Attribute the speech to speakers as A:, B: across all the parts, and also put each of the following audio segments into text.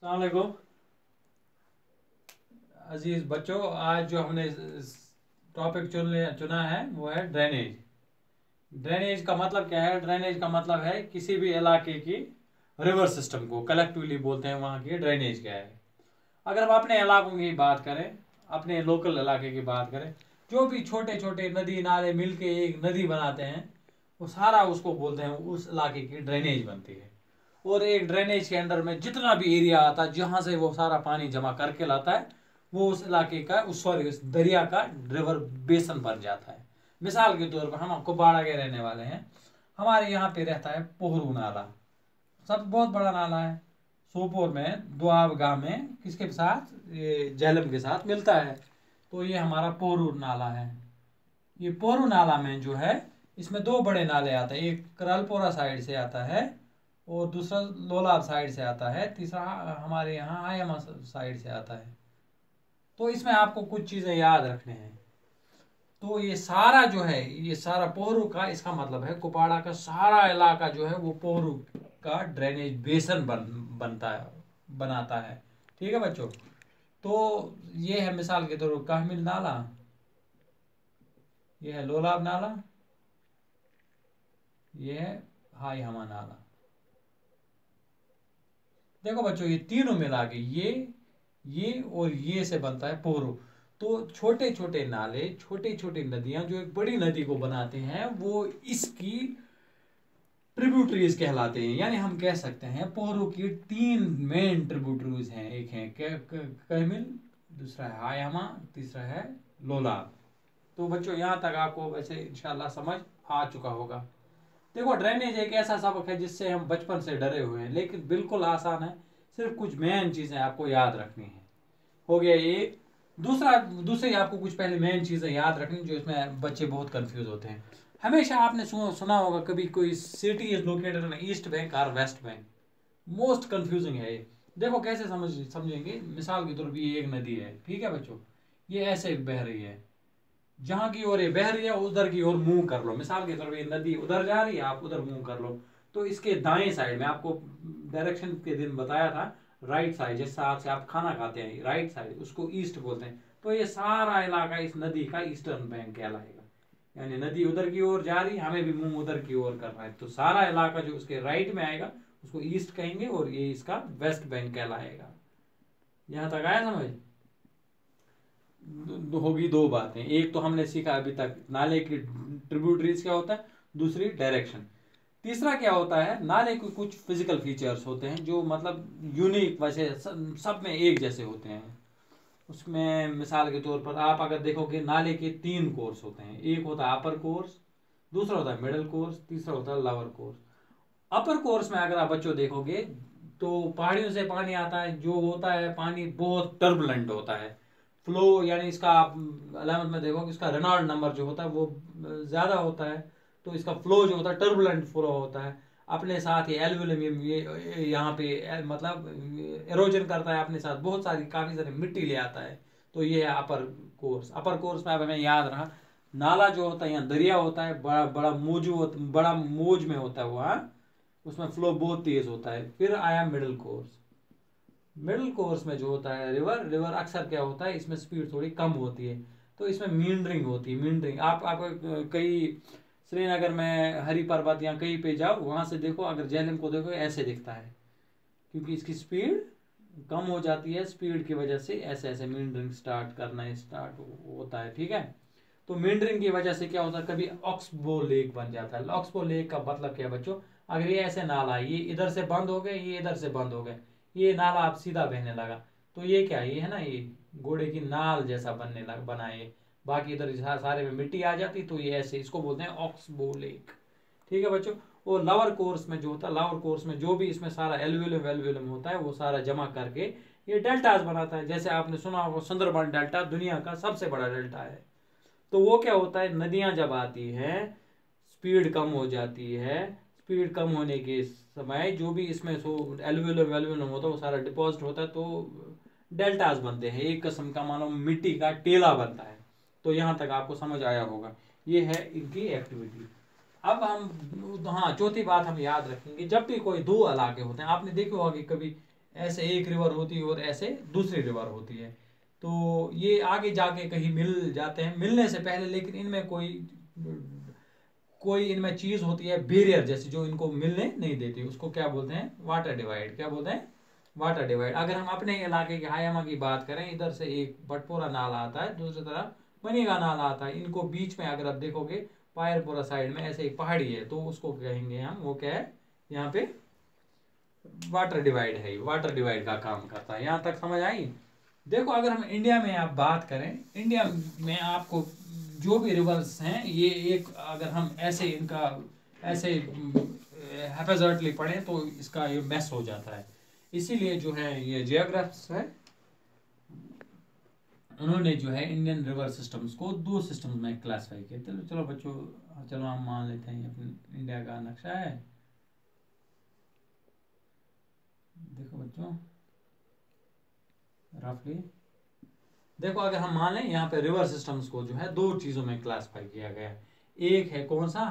A: अस्सलाम वालेकुम अजीज बच्चों। आज जो हमने टॉपिक चुना है वो है ड्रेनेज। ड्रेनेज का मतलब क्या है? ड्रेनेज का मतलब है किसी भी इलाके की रिवर सिस्टम को कलेक्टिवली बोलते हैं वहाँ की ड्रेनेज क्या है। अगर हम अपने इलाकों की बात करें, अपने लोकल इलाके की बात करें, जो भी छोटे छोटे नदी नाले मिलके एक नदी बनाते हैं वो सारा उसको बोलते हैं, उस इलाके की ड्रेनेज बनती है। और एक ड्रेनेज के अंडर में जितना भी एरिया आता है जहां से वो सारा पानी जमा करके लाता है वो उस इलाके का उस सॉरी उस दरिया का रिवर बेसन बन जाता है। मिसाल के तौर पर हम कुपवाड़ा के रहने वाले हैं, हमारे यहाँ पे रहता है पोहरू नाला, सब बहुत बड़ा नाला है। सोपोर में दुआब गांव में किसके साथ, ये झेलम के साथ मिलता है। तो ये हमारा पोहरू नाला है। ये पोरू नाला में जो है इसमें दो बड़े नाले आते हैं, एक करलपोरा साइड से आता है और दूसरा लोलाब साइड से आता है, तीसरा हमारे यहाँ आयमा साइड से आता है। तो इसमें आपको कुछ चीजें याद रखने हैं। तो ये सारा जो है, ये सारा पोहरू का, इसका मतलब है कुपाड़ा का सारा इलाका जो है वो पोहरू का ड्रेनेज बेसन बनता है, बनाता है। ठीक है बच्चों। तो ये है मिसाल के तौर पर काहमिल नाला, ये है लोलाब नाला, ये है हाई हमा नाला। देखो बच्चों ये तीनों मिला के ये और ये से बनता है पोरो। तो छोटे छोटे नाले, छोटी छोटी नदियां जो एक बड़ी नदी को बनाते हैं वो इसकी ट्रिब्यूटरीज कहलाते हैं। यानी हम कह सकते हैं पोरो की तीन मेन ट्रिब्यूटरीज हैं, एक है कैमिल, दूसरा है हायामा, तीसरा है लोलाब। तो बच्चों यहाँ तक आपको वैसे इंशाल्लाह समझ आ चुका होगा। देखो ड्रेनेज एक ऐसा सबक है जिससे हम बचपन से डरे हुए हैं, लेकिन बिल्कुल आसान है। सिर्फ कुछ मेन चीजें आपको याद रखनी है। हो गया ये। दूसरी आपको कुछ पहले मेन चीजें याद रखनी जो इसमें बच्चे बहुत कंफ्यूज होते हैं। हमेशा आपने सुना होगा कभी कोई city is located in east bank और वेस्ट बैंक। मोस्ट कंफ्यूजिंग है ये। देखो कैसे समझेंगे। मिसाल के तौर पर ये एक नदी है, ठीक है बच्चों, ये ऐसे बह रही है, जहां की ओर ये बह रही है उधर की ओर मुंह कर लो। मिसाल के तौर पर ये नदी उधर जा रही है, आप उधर मुंह कर लो। तो इसके दाएं साइड में आपको डायरेक्शन के दिन बताया था, राइट साइड जिस हिसाब से आप खाना खाते हैं राइट साइड उसको ईस्ट बोलते हैं। तो ये सारा इलाका इस नदी का ईस्टर्न बैंक कहलाएगा। यानी नदी उधर की ओर जा रही है, हमें भी मुंह उधर की ओर करना है, तो सारा इलाका जो उसके राइट में आएगा उसको ईस्ट कहेंगे और ये इसका वेस्ट बैंक कहलाएगा। यहां तक आया समझ? होगी दो बातें। एक तो हमने सीखा अभी तक नाले की ट्रिब्यूटरीज क्या होता है, दूसरी डायरेक्शन। तीसरा क्या होता है, नाले के कुछ फिजिकल फीचर्स होते हैं जो मतलब यूनिक वैसे सब में एक जैसे होते हैं। उसमें मिसाल के तौर पर आप अगर देखोगे नाले के तीन कोर्स होते हैं, एक होता है अपर कोर्स, दूसरा होता है मिडिल कोर्स, तीसरा होता है लोअर कोर्स। अपर कोर्स में अगर आप बच्चों देखोगे तो पहाड़ियों से पानी आता है, जो होता है पानी बहुत टर्बुलेंट होता है। फ्लो यानी इसका आप अलामत में देखो कि इसका रेनॉल्ड नंबर जो होता है वो ज्यादा होता है। तो इसका फ्लो जो होता है टर्बुलेंट फ्लो होता है। अपने साथ ये एल्यूमिनियम ये यहाँ पे मतलब एरोजन करता है, अपने साथ बहुत सारी काफी सारी मिट्टी ले आता है। तो ये है अपर कोर्स। अपर कोर्स में अब हमें याद रहा, नाला जो होता है यहाँ दरिया होता है, बड़ा बड़ा मोज में होता है वो, हाँ, उसमें फ्लो बहुत तेज होता है। फिर आया मिडिल कोर्स। मिडिल कोर्स में जो होता है रिवर, रिवर अक्सर क्या होता है इसमें स्पीड थोड़ी कम होती है, तो इसमें मींडरिंग होती है। मींडरिंग आप कई श्रीनगर में हरी पर्वत या कहीं पे जाओ वहां से देखो, अगर झेलम को देखो ऐसे दिखता है, क्योंकि इसकी स्पीड कम हो जाती है। स्पीड की वजह से ऐसे ऐसे मींडरिंग स्टार्ट होता है। ठीक है। तो मींडरिंग की वजह से क्या होता है, कभी ऑक्सबो लेक बन जाता है। ऑक्सबो लेक का मतलब क्या है बच्चों, अगर ये ऐसे नाला, ये इधर से बंद हो गए, ये इधर से बंद हो गए, ये नाला आप सीधा बहने लगा, तो ये क्या है, ये है ना, ये घोड़े की नाल जैसा बनने लगा, बना ये। बाकी इधर सारे में मिट्टी आ जाती, तो ये ऐसे, इसको बोलते हैं ऑक्सबो लेक। ठीक है बच्चों। और लोअर कोर्स में जो होता है, लोअर कोर्स में जो भी इसमें सारा एल्यूवियम वेल्यूवियम होता है वो सारा जमा करके ये डेल्टास बनाता है। जैसे आपने सुना होगा सुंदरबन डेल्टा दुनिया का सबसे बड़ा डेल्टा है। तो वो क्या होता है, नदियां जब आती हैं स्पीड कम हो जाती है, स्पीड कम होने के समय जो भी इसमें एल्यूवियम वेल्यूवियम होता है वो सारा डिपॉजिट होता है, तो डेल्टास बनते हैं। एक किस्म का मानो मिट्टी का टेला बनता है। तो यहां तक आपको समझ आया होगा, ये है इनकी एक्टिविटी। अब हम, हाँ, चौथी बात हम याद रखेंगे, जब भी कोई दो इलाके होते हैं, आपने देखा होगा कि कभी ऐसे एक रिवर होती है और ऐसे दूसरी रिवर होती है। तो ये आगे जाके कहीं मिल जाते हैं मिलने से पहले, लेकिन इनमें कोई इनमें चीज होती है बैरियर जैसी जो इनको मिलने नहीं देती, उसको क्या बोलते हैं, वाटर डिवाइड। क्या बोलते हैं, वाटर डिवाइड। अगर हम अपने इलाके के हायामा की बात करें, इधर से एक बटपोरा नाला आता है, दूसरी तरफ मनीगा नाला आता है, इनको बीच में अगर आप देखोगे पायरपुरा साइड में ऐसे एक पहाड़ी है, तो उसको कहेंगे हम, वो क्या है, यहाँ पे वाटर डिवाइड है, वाटर डिवाइड का काम करता है। यहाँ तक समझ आई। देखो अगर हम इंडिया में आप बात करें, इंडिया में आपको जो भी रिवर्स हैं, ये एक अगर हम ऐसे इनका ऐसे हैफेजर्टली पढ़ें तो इसका ये मैस हो जाता है। इसीलिए जो है ये जियोग्राफ्स है, उन्होंने जो है इंडियन रिवर सिस्टम्स को दो सिस्टम्स में क्लासिफाई किया। चलो बच्चों, चलो हम मान लेते हैं अपने इंडिया का नक्शा है। देखो बच्चों रफली देखो, अगर हम मान लें यहाँ पे रिवर सिस्टम्स को जो है दो चीजों में क्लासिफाई किया गया है। एक है कौन सा,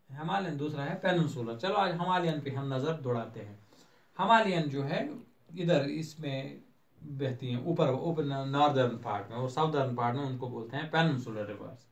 A: हिमालयन, दूसरा है पेनिनसुलर। चलो आज हिमालयन पे हम नजर दौड़ाते हैं। हिमालयन जो है इधर इसमें बहती हैं ऊपर नॉर्दर्न पार्ट में, और साउदर्न पार्ट में उनको बोलते हैं पेनिनसुलर रिवर्स।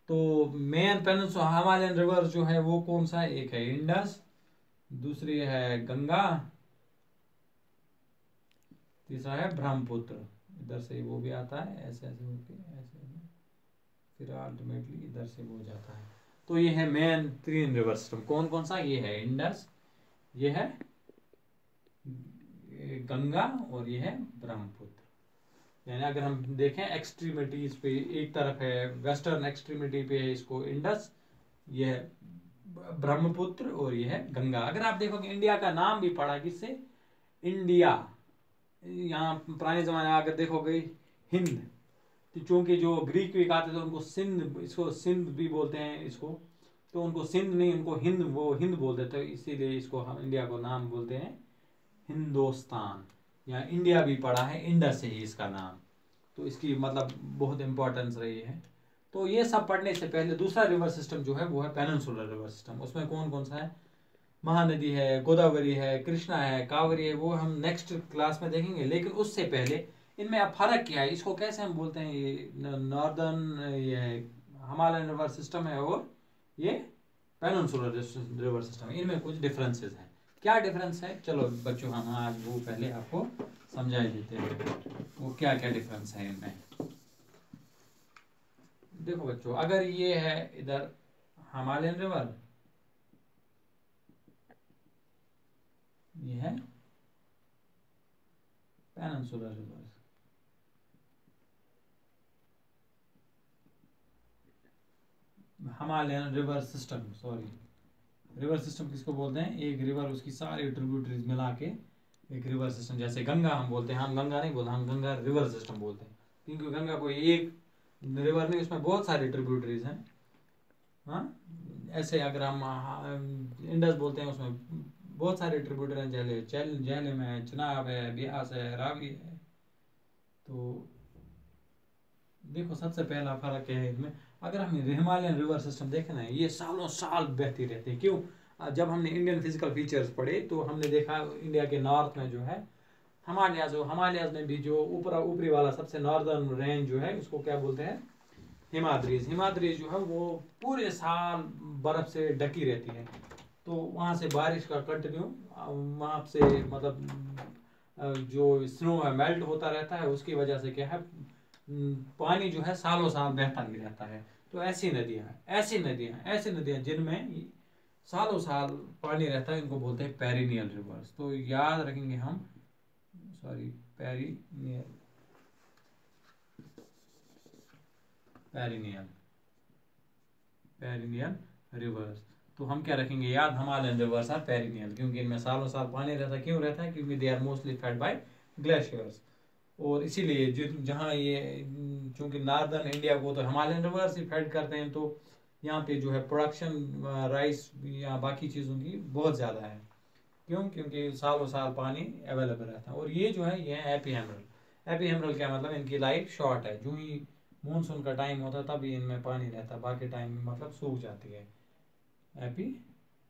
A: तो मेन पेनिनसुलर हिमालयन रिवर जो है वो कौन सा है, एक है इंडस, दूसरी है गंगा, तीसरा है ब्रह्मपुत्र। इधर से वो भी आता है ऐसे ऐसे होके ऐसे, फिर अल्टीमेटली इधर से वो जाता है। तो ये है मेन तीन रिवर सिस्टम। कौन कौन सा, ये है इंडस, ये है गंगा, और ये है ब्रह्मपुत्र। यानी अगर हम देखें एक्सट्रीमिटीज पे, एक तरफ है वेस्टर्न एक्सट्रीमिटी पे है इसको इंडस, ये है ब्रह्मपुत्र, और ये है गंगा। अगर आप देखोगे इंडिया का नाम भी पड़ा किससे, इंडिया। यहाँ पुराने जमाने में अगर देखोगे हिंद, तो चूंकि जो ग्रीक भी आते थे उनको सिंध, इसको सिंध भी बोलते हैं इसको, तो उनको सिंध नहीं, उनको हिंद, वो हिंद बोलते थे, इसीलिए इसको हम इंडिया को नाम बोलते हैं हिंदुस्तान। या इंडिया भी पड़ा है इंडस से ही इसका नाम, तो इसकी मतलब बहुत इंपॉर्टेंस रही है। तो ये सब पढ़ने से पहले दूसरा रिवर सिस्टम जो है वो है पेनिनसुलर रिवर सिस्टम। उसमें कौन कौन सा है, महानदी है, गोदावरी है, कृष्णा है, कावेरी है, वो हम नेक्स्ट क्लास में देखेंगे। लेकिन उससे पहले इनमें अब फर्क क्या है, इसको कैसे हम बोलते हैं, ये नॉर्दर्न, ये हिमालयन रिवर सिस्टम है, और ये पेनिनसुलर रिवर सिस्टम है, इनमें कुछ डिफरेंसेस हैं। क्या डिफरेंस है, चलो बच्चों हम आज वो पहले आपको समझा देते हैं वो क्या क्या डिफरेंस है इनमें। देखो बच्चों, अगर ये है इधर हिमालयन रिवर, ये है peninsular river. Himalayan river system, sorry river system किसको बोलते हैं, एक रिवर उसकी सारी ट्रिब्यूटरीज मिला के एक रिवर सिस्टम। जैसे गंगा हम बोलते हैं, हम गंगा नहीं बोलते, हम गंगा रिवर सिस्टम बोलते हैं, क्योंकि गंगा कोई एक रिवर नहीं, उसमें बहुत सारी ट्रिब्यूटरीज हैं। हाँ, ऐसे अगर हम इंडस बोलते हैं, उसमें बहुत सारे ट्रिब्यूटरी हैं, झेलम है, चिनाब है, ब्यास है, रावी है। तो देखो सबसे पहला फर्क क्या है इसमें, अगर हम हिमालयन रिवर सिस्टम देखें ना, ये सालों साल बहती रहती है। क्यों, जब हमने इंडियन फिजिकल फीचर्स पढ़े तो हमने देखा इंडिया के नॉर्थ में जो है हिमालयाज में भी जो ऊपरी वाला सबसे नॉर्दर्न रेंज जो है उसको क्या बोलते हैं, हिमाद्रीज जो है वो पूरे साल बर्फ से ढकी रहती है। तो वहाँ से बारिश का कंटिन्यू वहाँ से मतलब जो स्नो है मेल्ट होता रहता है, उसकी वजह से क्या है, पानी जो है सालों साल बहता ही रहता है। तो ऐसी नदियाँ जिनमें सालों साल पानी रहता है, इनको बोलते हैं पेरिनियल रिवर्स। तो याद रखेंगे हम, सॉरी, पेरिनियल रिवर्स। तो हम क्या रखेंगे याद, हिमालयन रिवर्स आर पेरिनियल, क्योंकि इनमें सालों साल पानी रहता है। क्यों रहता है, क्योंकि they are mostly fed by glaciers. और इसीलिए जहाँ ये चूंकि नॉर्दर्न इंडिया को तो हिमालयन रिवर्स ही फेड करते हैं, तो यहाँ पे जो है प्रोडक्शन राइस या बाकी चीज़ों की बहुत ज़्यादा है। क्यों, क्योंकि सालों साल पानी अवेलेबल रहता है। और ये जो है ये है एपी हेमरल क्या मतलब, इनकी लाइफ शॉर्ट है, जो ही मानसून का टाइम होता है तभी इनमें पानी रहता है, बाकी टाइम में मतलब सूख जाती है। एपी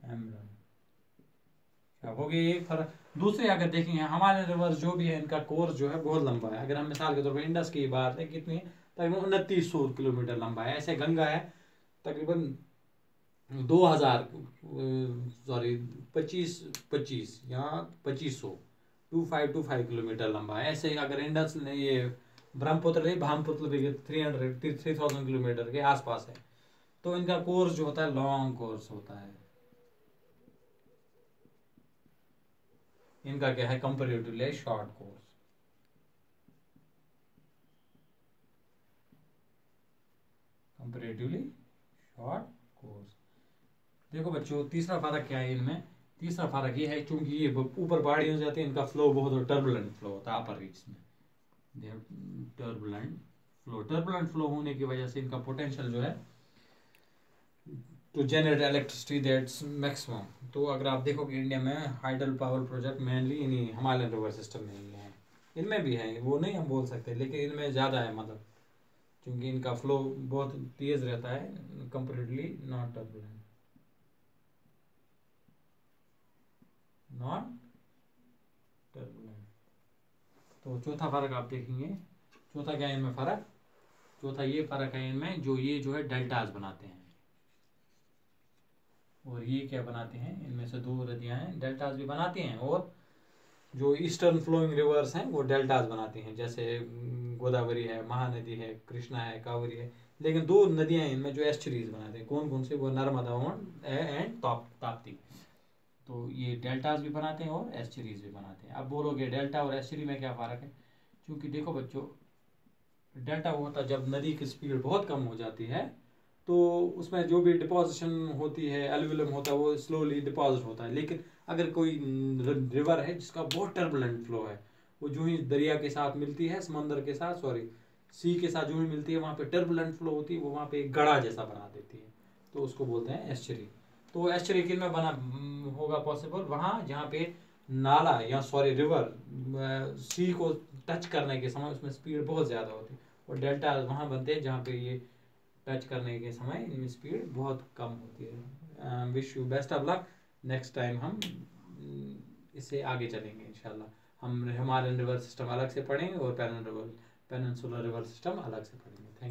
A: हेमरल, अब हो गई एक फर्क। दूसरे अगर देखेंगे हिमालयन रिवर्स जो भी है इनका कोर्स जो है बहुत लंबा है। अगर हम मिसाल के तौर पर इंडस की बात है कितनी है, तकरीबन 2900 किलोमीटर लंबा है। ऐसे गंगा है तकरीबन 2000 सॉरी 25 यहाँ 2525 किलोमीटर लंबा है। ऐसे अगर इंडस ने ये ब्रह्मपुत्र भी 3000 किलोमीटर के आसपास है। तो इनका कोर्स जो होता है लॉन्ग कोर्स होता है। इनका क्या है comparatively short course. Comparatively short course. देखो बच्चों तीसरा फर्क क्या है इनमें। तीसरा फर्क ये है क्योंकि ये ऊपर पहाड़ी हो जाती है, इनका फ्लो बहुत टर्बुलेंट फ्लो होता है अपर रीच में। टर्बुलेंट फ्लो होने की वजह से इनका पोटेंशियल जो है to generate electricity that's maximum. तो अगर आप देखोगे इंडिया में हाइडल पावर प्रोजेक्ट मेनली इन्हीं हिमालयन रिवर सिस्टम में ही है। इनमें भी है, वो नहीं हम बोल सकते, लेकिन इनमें ज़्यादा है मतलब क्योंकि इनका फ्लो बहुत तेज रहता है कंपेरेटिवली नॉट टर्बुलेंट। तो चौथा फर्क आप देखेंगे। चौथा क्या है इनमें फर्क। चौथा ये फर्क है इनमें जो ये जो है डेल्टाज बनाते हैं और ये क्या बनाते हैं। इनमें से दो नदियां हैं डेल्टाज भी बनाती हैं, और जो ईस्टर्न फ्लोइंग रिवर्स हैं वो डेल्टाज बनाती हैं। जैसे गोदावरी है, महानदी है, कृष्णा है, कावेरी है। लेकिन दो नदियां इनमें जो एस्चुरीज बनाते हैं, कौन कौन से, वो नर्मदा एंड ताप्ती। तो ये डेल्टाज भी बनाते हैं और एस्चुरीज भी बनाते हैं। अब बोलोगे डेल्टा और एस्चुरी में क्या फ़र्क है। क्योंकि देखो बच्चों डेल्टा वो होता है जब नदी की स्पीड बहुत कम हो जाती है तो उसमें जो भी डिपोजिशन होती है, एल्यूविलम होता है, वो स्लोली डिपॉजिट होता है। लेकिन अगर कोई रिवर है जिसका बहुत टर्बुलेंट फ्लो है, वो जो ही दरिया के साथ मिलती है, समंदर के साथ सॉरी सी के साथ जो ही मिलती है, वहाँ पे टर्बुलेंट फ्लो होती है, वो वहाँ पे एक गड़ा जैसा बना देती है। तो उसको बोलते हैं एस्चुरी। तो एस्चुरी किन में बना होगा पॉसिबल, वहाँ जहाँ पे नाला या सॉरी रिवर सी को टच करने के समय उसमें स्पीड बहुत ज़्यादा होती है, और डेल्टा वहाँ बनते हैं जहाँ पे ये टच करने के समय इनमें स्पीड बहुत कम होती है। Wish you best of luck. Next time हम इससे आगे चलेंगे इंशाल्लाह। हम हिमालयन रिवर सिस्टम अलग से पढ़ेंगे और पेनिनसुलर रिवर सिस्टम अलग से पढ़ेंगे। Thank you.